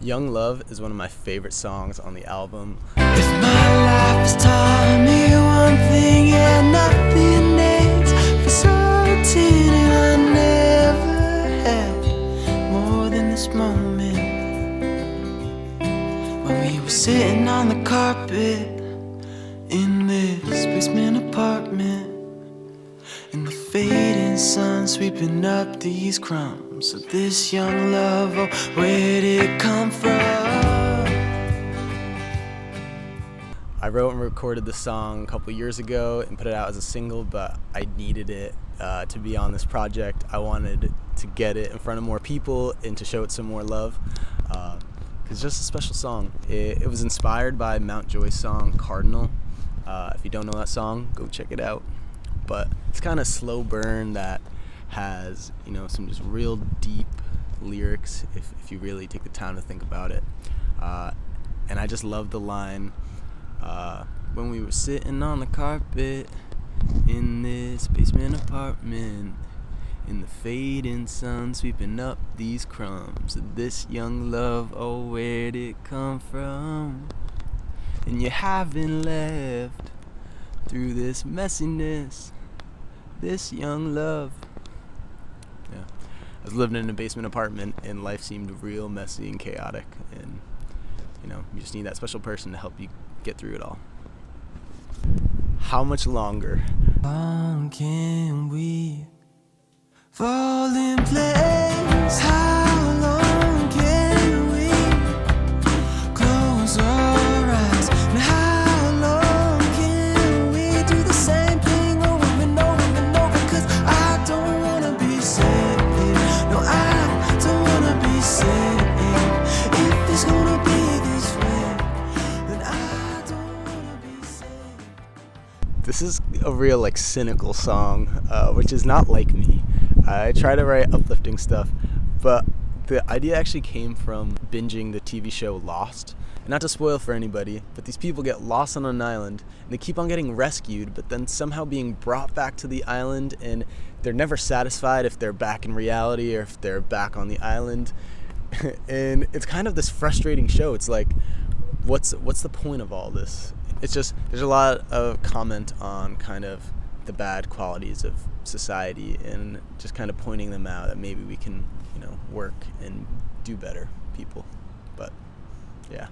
Young Love is one of my favorite songs on the album. If my life has taught me one thing, yeah, nothing is for certain, and I never had more than this moment when we were sitting on the carpet in this basement apartment, and the fading sun sweeping up these crumbs of this young love. Oh, where'd it come from? I wrote and recorded the song a couple years ago and put it out as a single, but I needed it to be on this project. I wanted to get it in front of more people and to show it some more love. It's just a special song. It was inspired by Mount Joy's song Cardinal. If you don't know that song, go check it out. But it's kind of slow burn that has, some just real deep lyrics if you really take the time to think about it. And I just love the line, when we were sitting on the carpet in this basement apartment, in the fading sun sweeping up these crumbs of this young love, oh, where'd it come from? And you haven't left through this messiness, this young love. Yeah, I was living in a basement apartment and life seemed real messy and chaotic, and you just need that special person to help you get through it all. How much longer? How long can we fall in place? How long can we close our eyes? And how long can we do the same thing over and over and over? 'Cause I don't wanna be saved. No, I don't wanna be saved. If it's gonna be this way, then I don't wanna be saved. This is a real cynical song, which is not like me. I try to write uplifting stuff, but the idea actually came from binging the TV show Lost. And not to spoil for anybody, but these people get lost on an island and they keep on getting rescued, but then somehow being brought back to the island, and they're never satisfied if they're back in reality or if they're back on the island. And it's kind of this frustrating show. It's like, what's the point of all this? It's just, there's a lot of comment on kind of the bad qualities of society and just kind of pointing them out, that maybe we can, work and do better people. But yeah,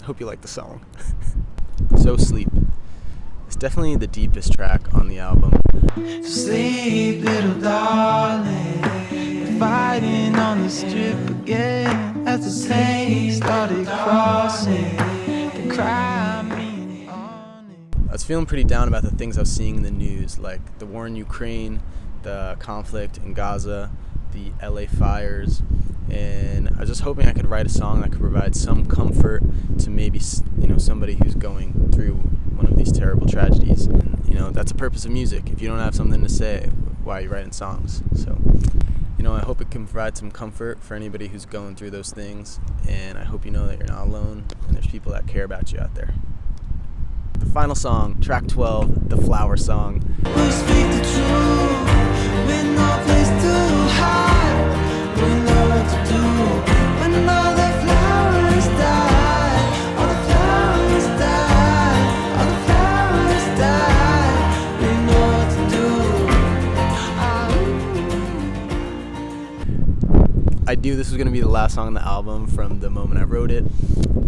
hope you like the song. So Sleep. It's definitely the deepest track on the album. Sleep, little darling, fighting on the strip again as the day started crossing the crime. I was feeling pretty down about the things I was seeing in the news, like the war in Ukraine, the conflict in Gaza, the LA fires, and I was just hoping I could write a song that could provide some comfort to maybe somebody who's going through one of these terrible tragedies. And, that's the purpose of music. If you don't have something to say, why are you writing songs? So I hope it can provide some comfort for anybody who's going through those things, and I hope you know that you're not alone and there's people that care about you out there. The final song, track 12, The Flower Song. We'll speak the truth, with no place to hide, we know what to do, when all the flowers die, all the flowers die, all the flowers die, we know what to do. I knew this was going to be the last song on the album from the moment I wrote it.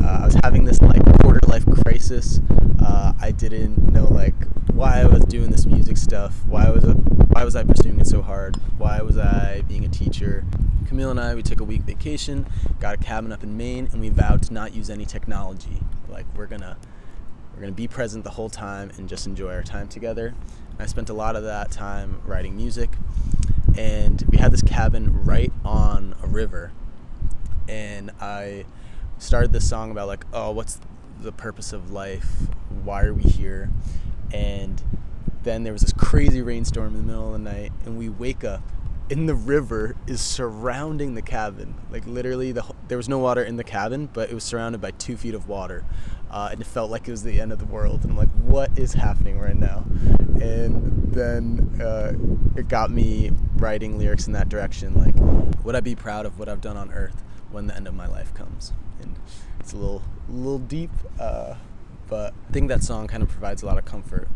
I was having this quarter-life crisis. I didn't know why I was doing this music stuff. Why was I pursuing it so hard? Why was I being a teacher? Camille and I, we took a week vacation, got a cabin up in Maine, and we vowed to not use any technology. We're gonna be present the whole time and just enjoy our time together. And I spent a lot of that time writing music, and we had this cabin right on a river, and I started this song about what's the purpose of life? Why are we here? And then there was this crazy rainstorm in the middle of the night, and we wake up and the river is surrounding the cabin. Literally there was no water in the cabin, but it was surrounded by 2 feet of water, and it felt like it was the end of the world. And I'm like, what is happening right now? And then it got me writing lyrics in that direction, would I be proud of what I've done on earth? when the end of my life comes. And it's a little deep, but I think that song kind of provides a lot of comfort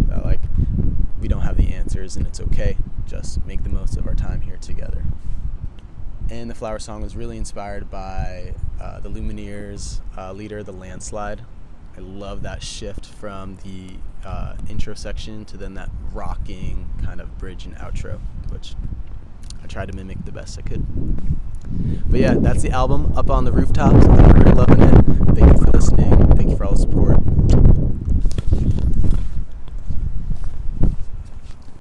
that, like, we don't have the answers and it's okay. Just make the most of our time here together. And the Flower song was really inspired by the Lumineers' leader, The Landslide. I love that shift from the intro section to then that rocking kind of bridge and outro, which I tried to mimic the best I could. But yeah, that's the album, up on the Rooftops. I'm really loving it. Thank you for listening. Thank you for all the support.